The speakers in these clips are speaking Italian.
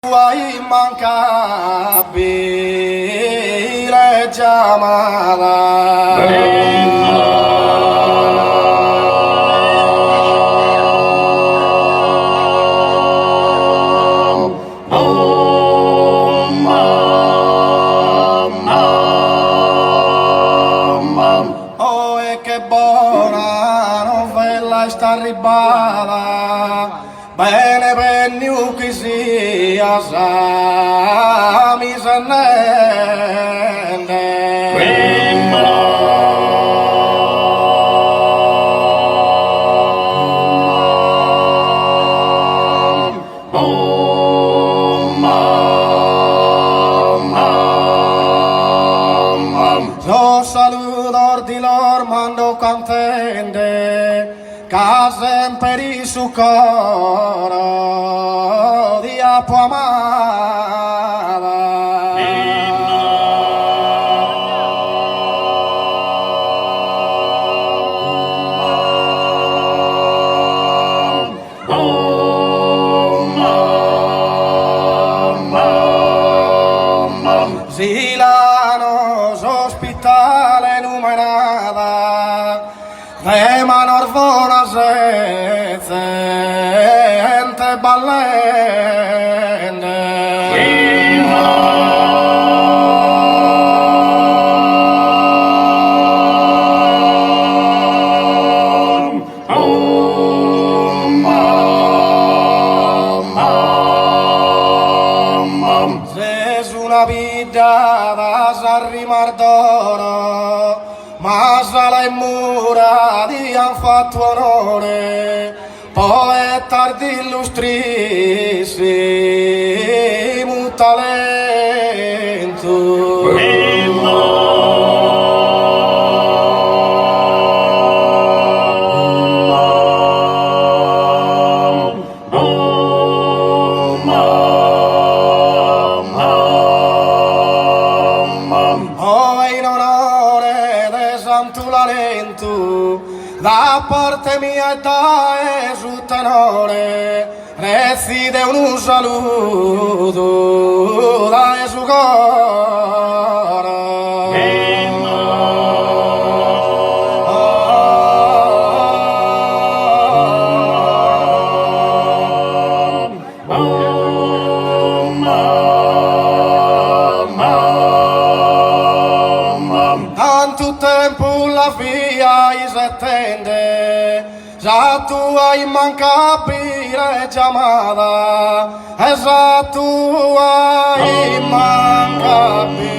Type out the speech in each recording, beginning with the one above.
Immancabile chiamata. Oh, e che buona novella sta arrivata. Bene penniu chi sia sa mi Lo saluto di lor mando contente, casa per il suo coro di appo amata. Silano ospitale numerata, ma norvona sente ballende. Una vita da s'arrimar d'oro, ma sala e mura di han fatto onore, poeta d'illustrissimo talento. Da parte mia e da Gesù tenore, recite un saluto da Gesù coro. Tanto tempo la via si attende, già tu hai immancabile chiamata, già tu hai immancabile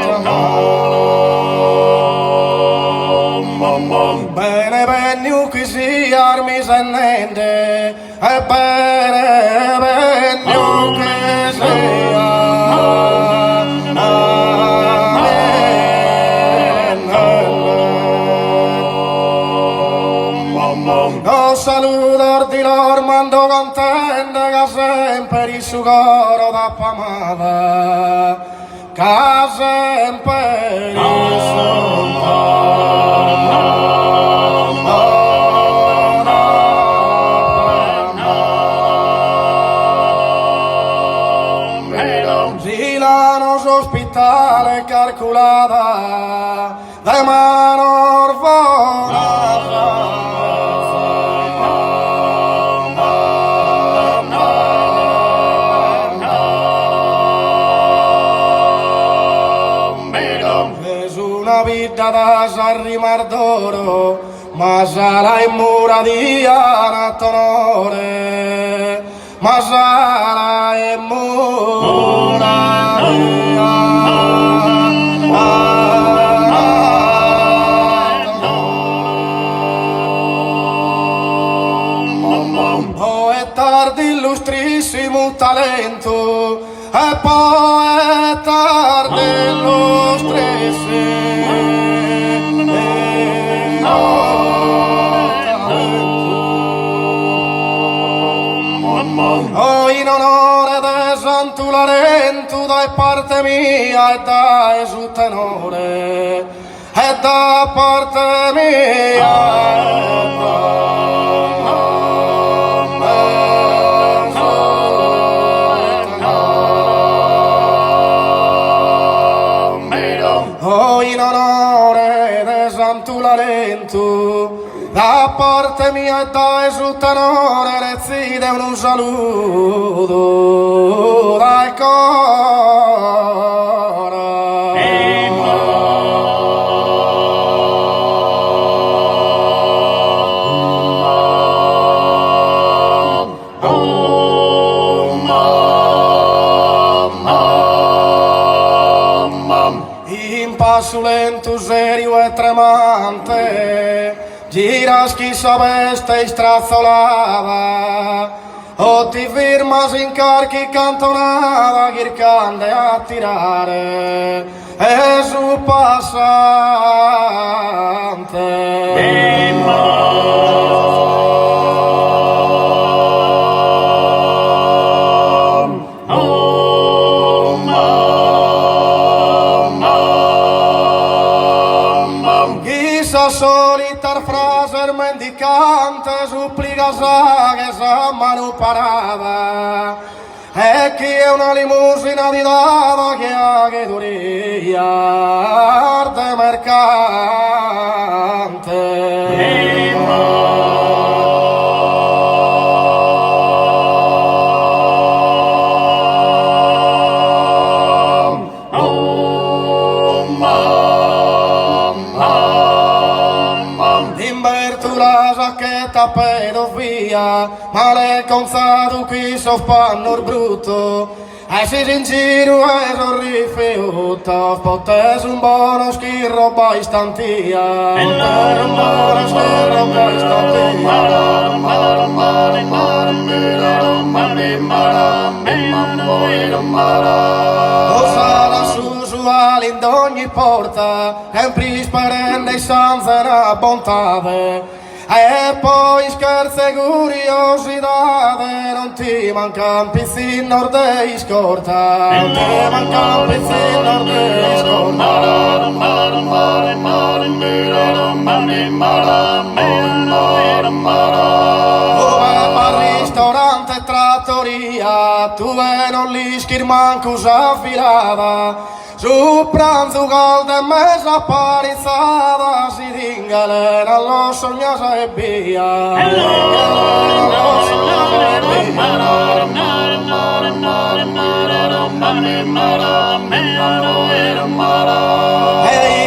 chiamata. Bene benniu chi sia armi sennende, e bene benniu chi sia. Lo saluto di lor mando contente che sempre il suo coro da pamata, che sempre il suo coro. Silano ospitale calcolata, de mano orvona. Una vita da s'arrimar d'oro, ma sarà in mura di anatonore, ma sarà in mura di anatonore. Poeta d'illustrissimo talento, e poeta d'illustrissimo oh, in onore de Santo Laurento da parte mia e da Gesù tenore, e da parte mia e da Santularento, da parte mia e da esultanore recide un saluto dal coro. In passo lento, serio e tremante, giras chi saveste strazzolava, o ti firmas in carchi cantonata, chircande a tirare, e su passante. Solitar fraser mendicante supplica che sa mano parava e chi è una limusina di dava che ha che duria arte mercante. Pedofia, male conzato qui soffannor brutto, e si in giro e sorrifiuta, potesse un buono schirro istantia, potesse un buono schirro istantia. Osala susuale in ogni porta, e un prisperende e sanzera bontade, e poi scherzi e curiosità, non ti manca un pizzino di scorta, non ti manca un pizzino di scorta. Dove al ristorante e trattoria, tu non li schirmanco s'affilava, su pranzo caldo e mezza parizzata si tingale allo sognasa e via. E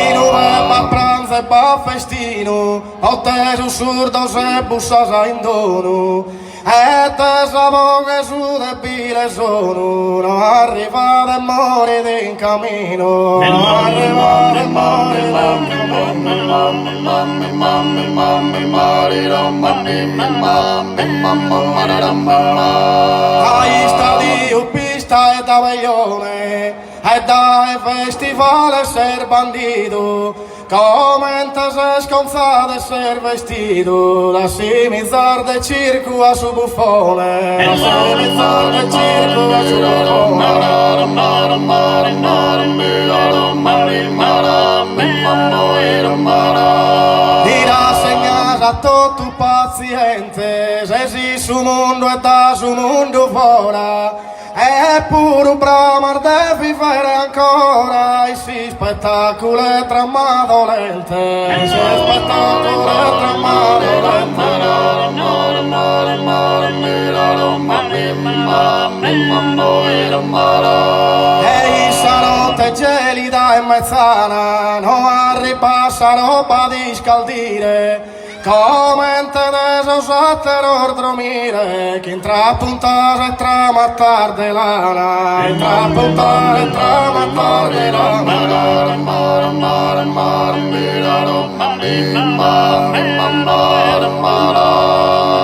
in un pranzo e festino, ho teso surdo se bussasa in dono. E te sapevo che su debile sono, non arrivate e morite in cammino, non arrivate e morite in cammino. Ai stadi pista e da veglione, e dai festival ser bandito, come te sei sconzato e ser vestito, da simizzar de circo a su buffone, da simizzar de circo a su buffone. Ti rassegnas a tutto paziente, se si su mondo e da su mondo fuori, e pure bramar devi fare ancora, e si spettacolo è tramato lente, e si spettacolo è tramato lente. E stanotte gelida e mezzana, non arripassa roba di scaldire, come in teneso sattero dormire, che intrapuntare e tramattar de lana, intrapuntare e tramattar de lana.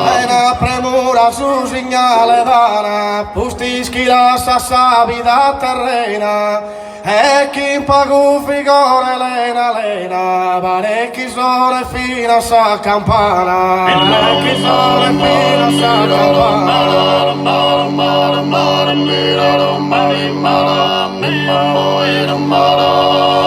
E una premura su segnale dana, pustischi la sassa vita terrena, e chi in pagu figure lena, parecchi sono fino a sa campana, parecchi sono fino a sa campana.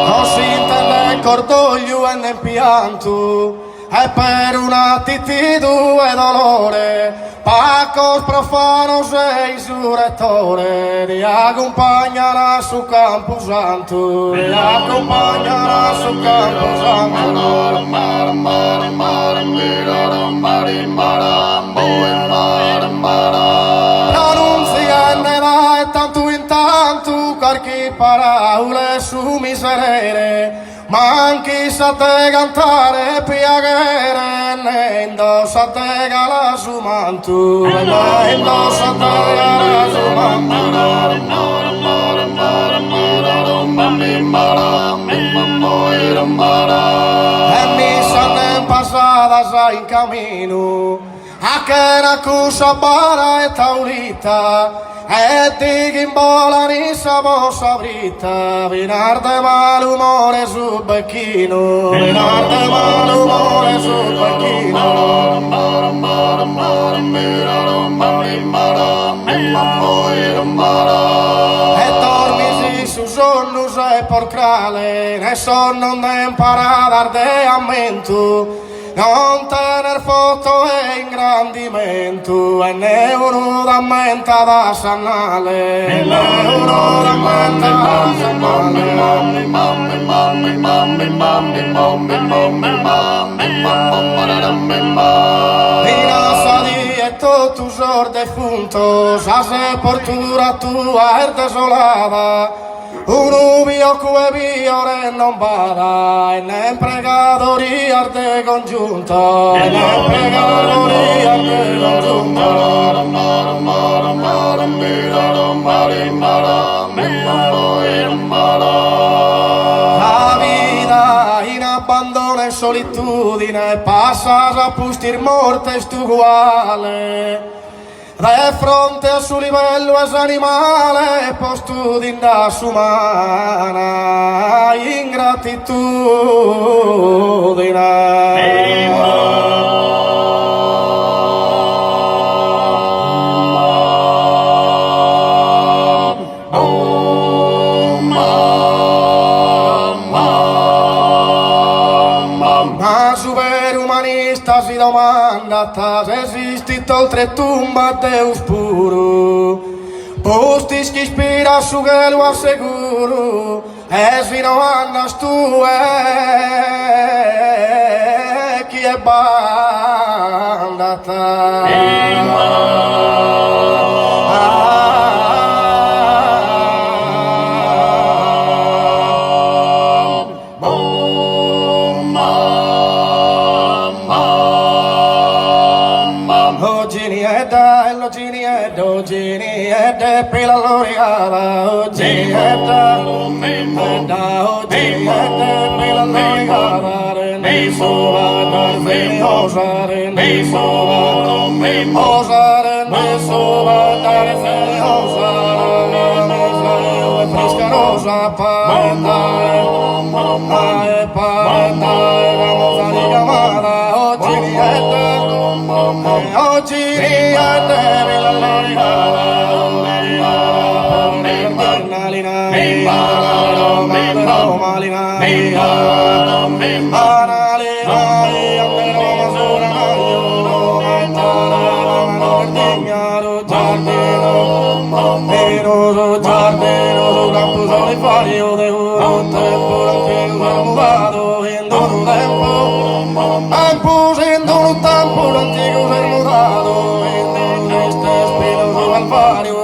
Non si intende cordoglio e ne pianto, e per un attitudine e dolore, Pacos profanos e insurrettore ti accompagnerà su Camposanto, ti accompagnerà su Camposanto. Annunziare tanto in tanto qualche parole su miserere, ma anche sa te cantare piaghere, ne indossa te gala su manto, ne indossa te gala su manto. E mi sono passata in cammino, a che una cosa bara e taurita, e ti che imbola nissa mossa britta, vinarde malumore sul becchino, vinarde malumore sul becchino. E dormisi su sonno e porcrale, ne sonno ne imparare ardeamento, non tener foto e ingrandimento, e ne uno da mente da sannale, e ne uno da mente da sannale. Dinassa di e tutto usor defunto, sa sepoltura tua è desolata, uno mio cue viore non bada, e ne pregadoria de congiunta, e ne pregadoria de congiunta. La vita in abbandono e solitudine, passa a pustir morte uguale. De fronte al suo livello es animale, postudin da umana ingratitudine. Ma su vero umanista si domanda se esistito oltre tumba Deus puro, postis che ispira su che lo assicuro, e si non andas tu chi è bandata. Oggi per la lorigata, oggi per la lorigata, ne sova, ne osare, ne sova, osare, ne sova, ne osare, fresca rosa, pandai, la chiamata, oggi niente per la lorigata.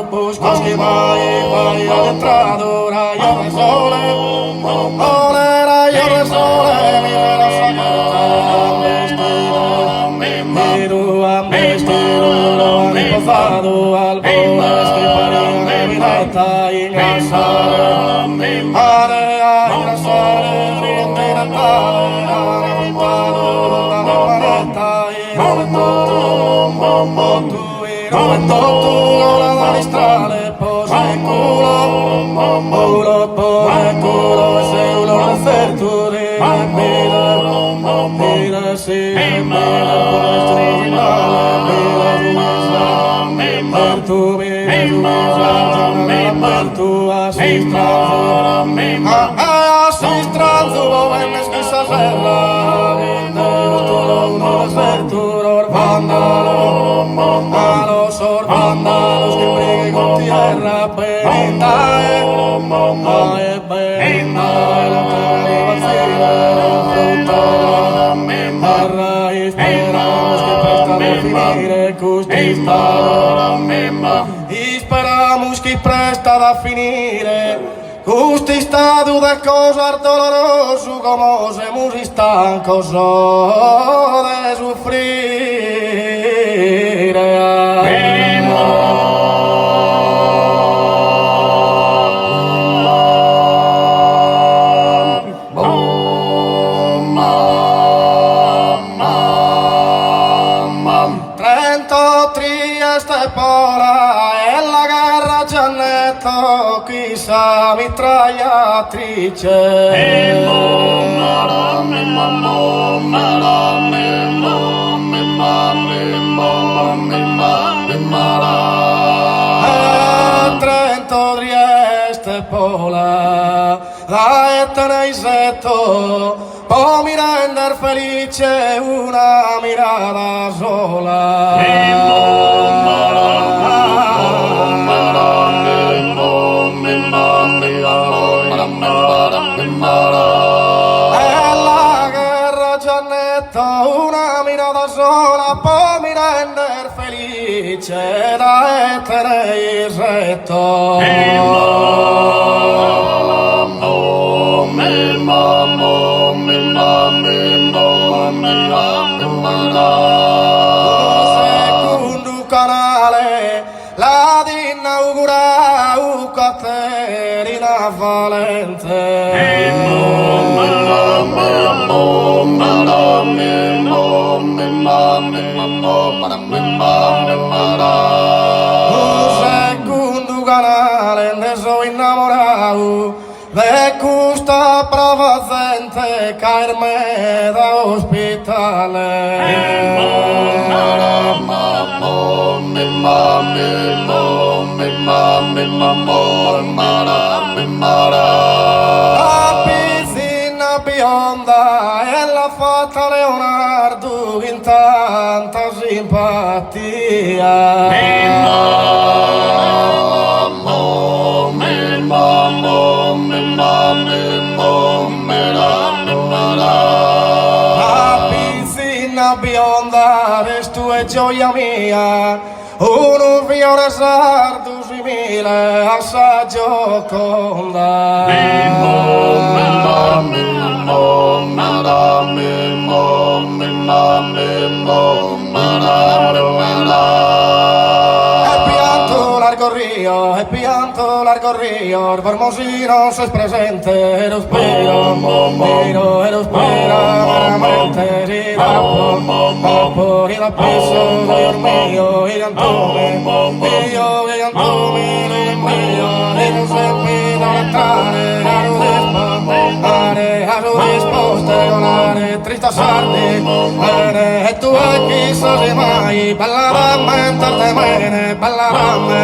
Buscos que vai adentrado, rayo de sole, ole rayo de sole, mira la sagrada, vestido, lo han posado, al poder que paría vineta, ingresare, ingresare, riente natale, arrepentado, la planeta, y come tutto ora dalle strade, posa il culo, pone culo, se uno referto di mira, si, mira, questo finale, per tu, per tu, assi stranzo, venne schissa serra, tu, non referto, vandalo, Esperamos que presta a finire justo estado de causar doloroso como somos estancos de sufrir. Trieste Pola e la guerra ci ha netto chissà mitragliatrice. Trento Trieste Pola e teneisetto può mi render felice una mirata sola. E la guerra ci ha detto una mirata sola può mi render felice da teneisetto. Secondo canale la di inaugurare Caterina Valente. Secondo canale ne sono innamorato de questa brava gente caerme da ospitale. La piscina bionda e la fatta Leonardo in tanta simpatia. La piscina bionda restu è gioia mia, un fiore sardo simile assai gioconda. E pianto largo río, el Formosino es presente, lo espera veramente, si da por ir a piso, Dios mío, y Antome, y yo, y Antome, Dios mío, y no se pida entrare, a su disposte, donare, triste sardi, e tu aquí sos mai, ballarame, entarte mene, ballarame,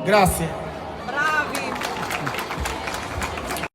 Grazie.